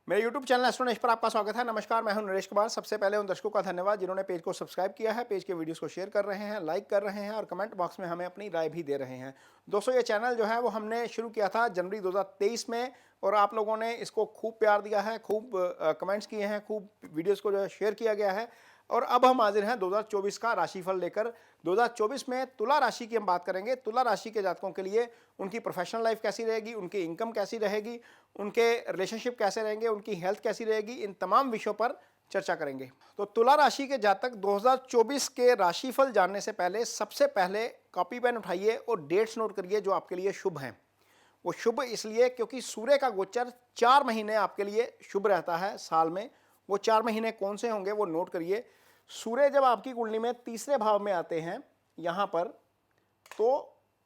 मेरे YouTube channel astronaut पर आपका स्वागत है। नमस्कार, मैं हूं नरेश कुमार। सबसे पहले उन दर्शकों का धन्यवाद जिन्होंने पेज को सब्सक्राइब किया है, पेज के वीडियोस को शेयर कर रहे हैं, लाइक कर रहे हैं और कमेंट बॉक्स में हमें अपनी राय भी दे रहे हैं। दोस्तों, ये चैनल जो है वो हमने शुरू किया था जनवरी 2023 में और आप लोगों ने इसको खूब प्यार दिया है, खूब कमेंट्स किए हैं, खूब वीडियोज़ को जो है शेयर किया गया है। और अब हम हाजिर हैं 2024 का राशिफल लेकर। 2024 में तुला राशि की हम बात करेंगे। तुला राशि के जातकों के लिए उनकी प्रोफेशनल लाइफ कैसी रहेगी, उनकी इनकम कैसी रहेगी, उनके रिलेशनशिप कैसे रहेंगे, उनकी हेल्थ कैसी रहेगी, इन तमाम विषयों पर चर्चा करेंगे। तो तुला राशि के जातक 2024 के राशिफल जानने से पहले सबसे पहले कॉपी पेन उठाइए और डेट्स नोट करिए जो आपके लिए शुभ हैं। वो शुभ इसलिए क्योंकि सूर्य का गोचर 4 महीने आपके लिए शुभ रहता है साल में। वो 4 महीने कौन से होंगे वो नोट करिए। सूर्य जब आपकी कुंडली में तीसरे भाव में आते हैं यहाँ पर तो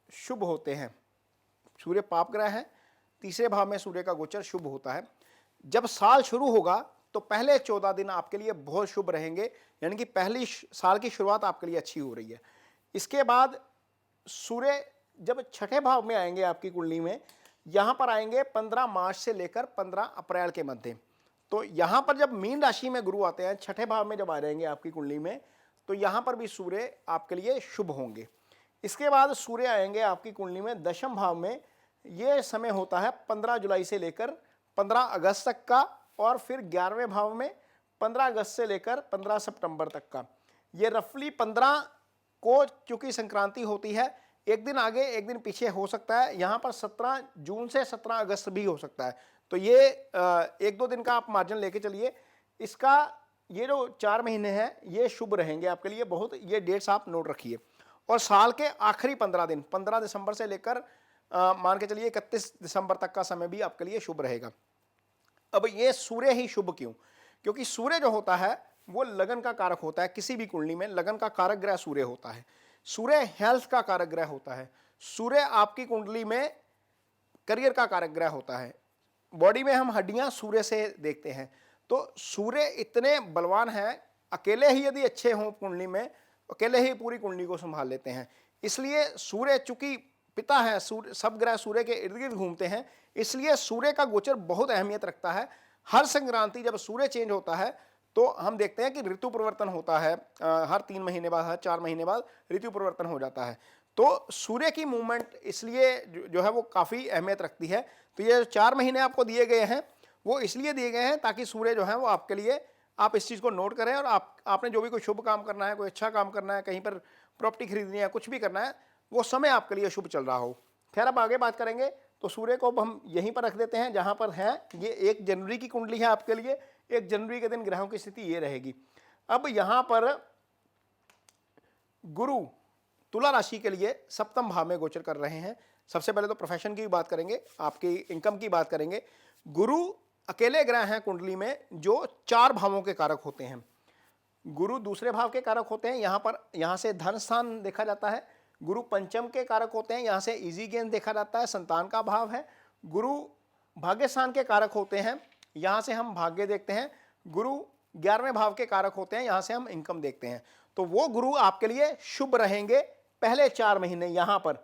शुभ होते हैं। सूर्य पाप ग्रह है, तीसरे भाव में सूर्य का गोचर शुभ होता है। जब साल शुरू होगा तो पहले 14 दिन आपके लिए बहुत शुभ रहेंगे, यानी कि पहली साल की शुरुआत आपके लिए अच्छी हो रही है। इसके बाद सूर्य जब छठे भाव में आएंगे आपकी कुंडली में, यहाँ पर आएंगे 15 मार्च से लेकर 15 अप्रैल के मध्य। तो यहाँ पर जब मीन राशि में गुरु आते हैं, छठे भाव में जब आ जाएंगे आपकी कुंडली में, तो यहाँ पर भी सूर्य आपके लिए शुभ होंगे। इसके बाद सूर्य आएंगे आपकी कुंडली में दशम भाव में। ये समय होता है 15 जुलाई से लेकर 15 अगस्त तक का, और फिर 11वें भाव में 15 अगस्त से लेकर 15 सितंबर तक का। ये रफली 15 को चूंकि संक्रांति होती है, एक दिन आगे एक दिन पीछे हो सकता है। यहाँ पर 17 जून से 17 अगस्त भी हो सकता है। तो ये 1-2 दिन का आप मार्जिन लेके चलिए। इसका ये जो 4 महीने हैं ये शुभ रहेंगे आपके लिए बहुत। ये डेट्स आप नोट रखिए। और साल के आखिरी 15 दिन 15 दिसंबर से लेकर मान के चलिए 31 दिसंबर तक का समय भी आपके लिए शुभ रहेगा। अब ये सूर्य ही शुभ क्यों? क्योंकि सूर्य जो होता है वो लगन का कारक होता है। किसी भी कुंडली में लगन का कारक ग्रह सूर्य होता है। सूर्य हेल्थ का कारक ग्रह होता है। सूर्य आपकी कुंडली में करियर का कारक ग्रह होता है। बॉडी में हम हड्डियां सूर्य से देखते हैं। तो सूर्य इतने बलवान हैं, अकेले ही यदि अच्छे हों कुंडली में, अकेले ही पूरी कुंडली को संभाल लेते हैं। इसलिए सूर्य चूंकि पिता है, सूर्य सब ग्रह सूर्य के इर्द गिर्द घूमते हैं, इसलिए सूर्य का गोचर बहुत अहमियत रखता है। हर संक्रांति जब सूर्य चेंज होता है तो हम देखते हैं कि ऋतु परिवर्तन होता है। हर 3 महीने बाद, हर 4 महीने बाद ऋतु परिवर्तन हो जाता है। तो सूर्य की मूवमेंट इसलिए जो है वो काफ़ी अहमियत रखती है। तो ये 4 महीने आपको दिए गए हैं वो इसलिए दिए गए हैं ताकि सूर्य जो है वो आपके लिए, आप इस चीज़ को नोट करें। और आपने जो भी कोई शुभ काम करना है, कोई अच्छा काम करना है, कहीं पर प्रॉपर्टी खरीदनी है, कुछ भी करना है, वो समय आपके लिए शुभ चल रहा हो। खैर, अब आगे बात करेंगे। तो सूर्य को अब हम यहीं पर रख देते हैं जहाँ पर है। ये 1 जनवरी की कुंडली है आपके लिए। 1 जनवरी के दिन ग्रहों की स्थिति ये रहेगी। अब यहाँ पर गुरु तुला राशि के लिए सप्तम भाव में गोचर कर रहे हैं। सबसे पहले तो प्रोफेशन की बात करेंगे, आपकी इनकम की बात करेंगे। गुरु अकेले ग्रह हैं कुंडली में जो 4 भावों के कारक होते हैं। गुरु दूसरे भाव के कारक होते हैं। यहाँ से धन स्थान देखा जाता है। गुरु पंचम के कारक होते हैं। यहाँ से इजी गेन देखा जाता है, संतान का भाव है। गुरु भाग्य स्थान के कारक होते हैं। यहाँ से हम भाग्य देखते हैं। गुरु 11वें भाव के कारक होते हैं। यहाँ से हम इनकम देखते हैं। तो वो गुरु आपके लिए शुभ रहेंगे पहले 4 महीने। यहाँ पर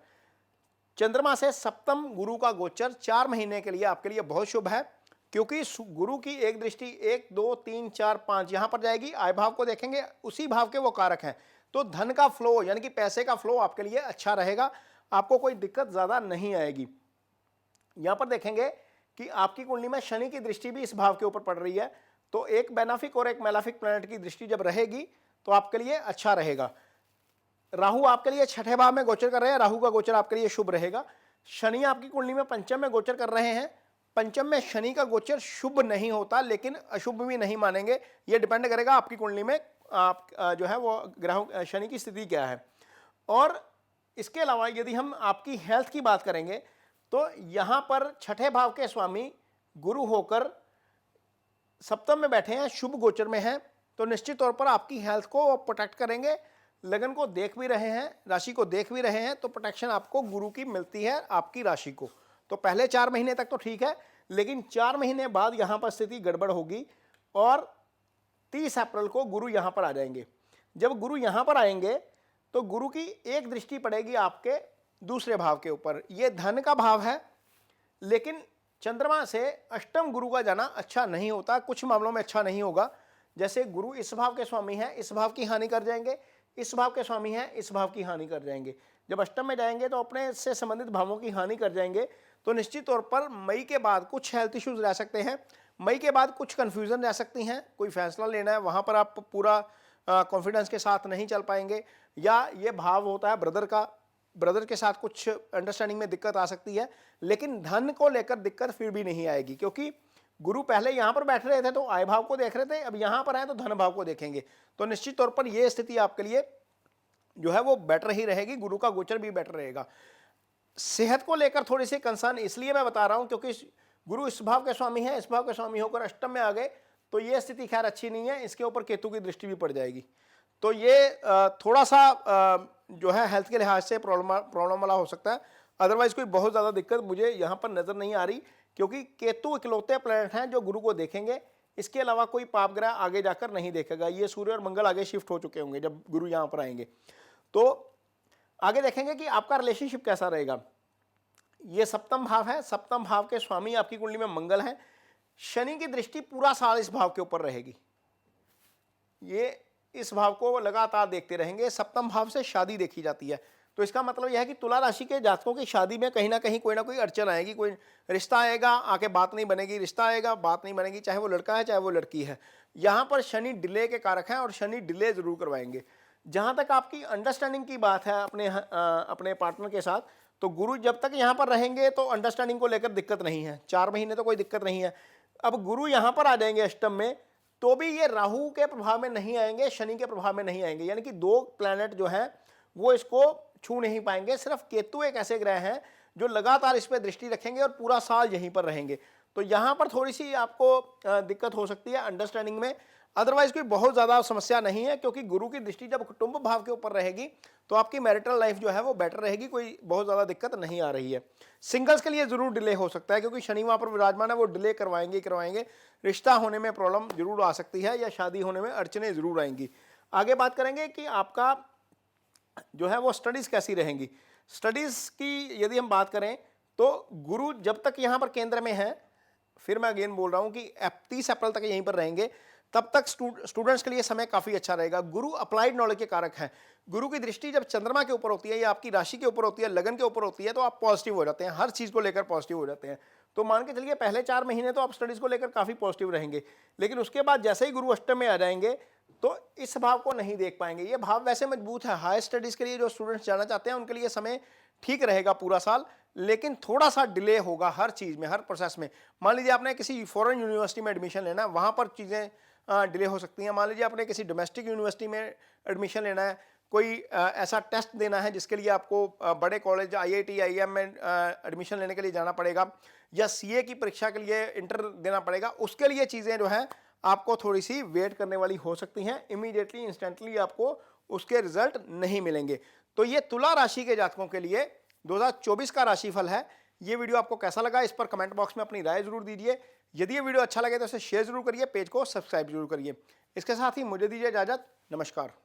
चंद्रमा से सप्तम गुरु का गोचर 4 महीने के लिए आपके लिए बहुत शुभ है, क्योंकि गुरु की एक दृष्टि 1, 2, 3, 4, 5 यहाँ पर जाएगी। आय भाव को देखेंगे, उसी भाव के वो कारक हैं। तो धन का फ्लो यानी कि पैसे का फ्लो आपके लिए अच्छा रहेगा। आपको कोई दिक्कत ज़्यादा नहीं आएगी। यहाँ पर देखेंगे कि आपकी कुंडली में शनि की दृष्टि भी इस भाव के ऊपर पड़ रही है। तो एक बेनाफिक और एक मेलाफिक प्लैनेट की दृष्टि जब रहेगी तो आपके लिए अच्छा रहेगा। राहु आपके लिए छठे भाव में गोचर कर रहे हैं। राहु का गोचर आपके लिए शुभ रहेगा। शनि आपकी कुंडली में पंचम में गोचर कर रहे हैं। पंचम में शनि का गोचर शुभ नहीं होता, लेकिन अशुभ भी नहीं मानेंगे। ये डिपेंड करेगा आपकी कुंडली में आप जो है वो ग्रहों शनि की स्थिति क्या है। और इसके अलावा यदि हम आपकी हेल्थ की बात करेंगे तो यहाँ पर छठे भाव के स्वामी गुरु होकर सप्तम में बैठे हैं, शुभ गोचर में हैं। तो निश्चित तौर पर आपकी हेल्थ को प्रोटेक्ट करेंगे। लगन को देख भी रहे हैं, राशि को देख भी रहे हैं, तो प्रोटेक्शन आपको गुरु की मिलती है आपकी राशि को। तो पहले 4 महीने तक तो ठीक है, लेकिन 4 महीने बाद यहाँ पर स्थिति गड़बड़ होगी और 30 अप्रैल को गुरु यहाँ पर आ जाएंगे। जब गुरु यहाँ पर आएंगे तो गुरु की एक दृष्टि पड़ेगी आपके दूसरे भाव के ऊपर। ये धन का भाव है, लेकिन चंद्रमा से अष्टम गुरु का जाना अच्छा नहीं होता, कुछ मामलों में अच्छा नहीं होगा। जैसे गुरु इस भाव के स्वामी हैं, इस भाव की हानि कर जाएंगे, इस भाव के स्वामी हैं, इस भाव की हानि कर जाएंगे। जब अष्टम में जाएंगे तो अपने से संबंधित भावों की हानि कर जाएंगे। तो निश्चित तौर पर मई के बाद कुछ हेल्थ इश्यूज रह सकते हैं, मई के बाद कुछ कन्फ्यूजन रह सकती हैं। कोई फैसला लेना है, वहाँ पर आप पूरा कॉन्फिडेंस के साथ नहीं चल पाएंगे, या ये भाव होता है ब्रदर का, ब्रदर के साथ कुछ अंडरस्टैंडिंग में दिक्कत आ सकती है। लेकिन धन को लेकर दिक्कत फिर भी नहीं आएगी, क्योंकि गुरु पहले यहाँ पर बैठ रहे थे तो आय भाव को देख रहे थे, अब यहाँ पर आए तो धन भाव को देखेंगे। तो निश्चित तौर पर यह स्थिति आपके लिए जो है वो बेटर ही रहेगी, गुरु का गोचर भी बेटर रहेगा। सेहत को लेकर थोड़ी सी कंसर्न इसलिए मैं बता रहा हूं क्योंकि गुरु इस भाव के स्वामी है, इस भाव के स्वामी होकर अष्टम में आ गए, तो ये स्थिति खैर अच्छी नहीं है। इसके ऊपर केतु की दृष्टि भी पड़ जाएगी, तो ये थोड़ा सा जो है हेल्थ के लिहाज से प्रॉब्लम वाला हो सकता है। अदरवाइज कोई बहुत ज़्यादा दिक्कत मुझे यहाँ पर नज़र नहीं आ रही, क्योंकि केतु इकलौते प्लैनेट हैं जो गुरु को देखेंगे। इसके अलावा कोई पाप ग्रह आगे जाकर नहीं देखेगा। ये सूर्य और मंगल आगे शिफ्ट हो चुके होंगे जब गुरु यहाँ पर आएंगे। तो आगे देखेंगे कि आपका रिलेशनशिप कैसा रहेगा। ये सप्तम भाव है, सप्तम भाव के स्वामी आपकी कुंडली में मंगल है। शनि की दृष्टि पूरा साल इस भाव के ऊपर रहेगी, ये इस भाव को लगातार देखते रहेंगे। सप्तम भाव से शादी देखी जाती है, तो इसका मतलब यह है कि तुला राशि के जातकों की शादी में कहीं ना कहीं कोई ना कोई अड़चन आएगी। कोई रिश्ता आएगा, आके बात नहीं बनेगी, रिश्ता आएगा, बात नहीं बनेगी, चाहे वो लड़का है चाहे वो लड़की है। यहाँ पर शनि डिले के कारक हैं और शनि डिले जरूर करवाएंगे। जहाँ तक आपकी अंडरस्टैंडिंग की बात है अपने पार्टनर के साथ, तो गुरु जब तक यहाँ पर रहेंगे तो अंडरस्टैंडिंग को लेकर दिक्कत नहीं है, 4 महीने तो कोई दिक्कत नहीं है। अब गुरु यहाँ पर आ जाएंगे अष्टम में, तो भी ये राहु के प्रभाव में नहीं आएंगे, शनि के प्रभाव में नहीं आएंगे, यानी कि 2 प्लैनेट जो हैं वो इसको छू नहीं पाएंगे। सिर्फ केतु एक ऐसे ग्रह हैं जो लगातार इस पर दृष्टि रखेंगे और पूरा साल यहीं पर रहेंगे। तो यहाँ पर थोड़ी सी आपको दिक्कत हो सकती है अंडरस्टैंडिंग में। अदरवाइज कोई बहुत ज़्यादा समस्या नहीं है, क्योंकि गुरु की दृष्टि जब कुटुंब भाव के ऊपर रहेगी तो आपकी मैरिटल लाइफ जो है वो बेटर रहेगी, कोई बहुत ज़्यादा दिक्कत नहीं आ रही है। सिंगल्स के लिए ज़रूर डिले हो सकता है, क्योंकि शनि वहाँ पर विराजमान है, वो डिले करवाएंगे। रिश्ता होने में प्रॉब्लम जरूर आ सकती है, या शादी होने में अड़चने ज़रूर आएंगी। आगे बात करेंगे कि आपका जो है वो स्टडीज़ कैसी रहेंगी। स्टडीज़ की यदि हम बात करें तो गुरु जब तक यहाँ पर केंद्र में है, फिर मैं अगेन बोल रहा हूँ कि 30 अप्रैल तक यहीं पर रहेंगे, तब तक स्टूडेंट्स के लिए समय काफ़ी अच्छा रहेगा। गुरु अप्लाइड नॉलेज के कारक हैं। गुरु की दृष्टि जब चंद्रमा के ऊपर होती है या आपकी राशि के ऊपर होती है, लगन के ऊपर होती है, तो आप पॉजिटिव हो जाते हैं, हर चीज़ को लेकर पॉजिटिव हो जाते हैं। तो मान के चलिए पहले 4 महीने तो आप स्टडीज़ को लेकर काफ़ी पॉजिटिव रहेंगे, लेकिन उसके बाद जैसे ही गुरु अष्टम में आ जाएंगे तो इस भाव को नहीं देख पाएंगे। ये भाव वैसे मजबूत है, हाई स्टडीज़ के लिए जो स्टूडेंट्स जाना चाहते हैं उनके लिए समय ठीक रहेगा पूरा साल, लेकिन थोड़ा सा डिले होगा हर चीज़ में, हर प्रोसेस में। मान लीजिए आपने किसी फॉरेन यूनिवर्सिटी में एडमिशन लेना है, वहाँ पर चीज़ें डिले हो सकती हैं। मान लीजिए आपने किसी डोमेस्टिक यूनिवर्सिटी में एडमिशन लेना है, कोई ऐसा टेस्ट देना है जिसके लिए आपको बड़े कॉलेज IIT IIM में एडमिशन लेने के लिए जाना पड़ेगा, या CA की परीक्षा के लिए इंटर देना पड़ेगा, उसके लिए चीज़ें जो है आपको थोड़ी सी वेट करने वाली हो सकती हैं। इमीडिएटली इंस्टेंटली आपको उसके रिजल्ट नहीं मिलेंगे। तो ये तुला राशि के जातकों के लिए 2024 का राशिफल है। ये वीडियो आपको कैसा लगा, इस पर कमेंट बॉक्स में अपनी राय जरूर दीजिए। यदि ये वीडियो अच्छा लगे तो इसे शेयर जरूर करिए, पेज को सब्सक्राइब जरूर करिए। इसके साथ ही मुझे दीजिए इजाजत। नमस्कार।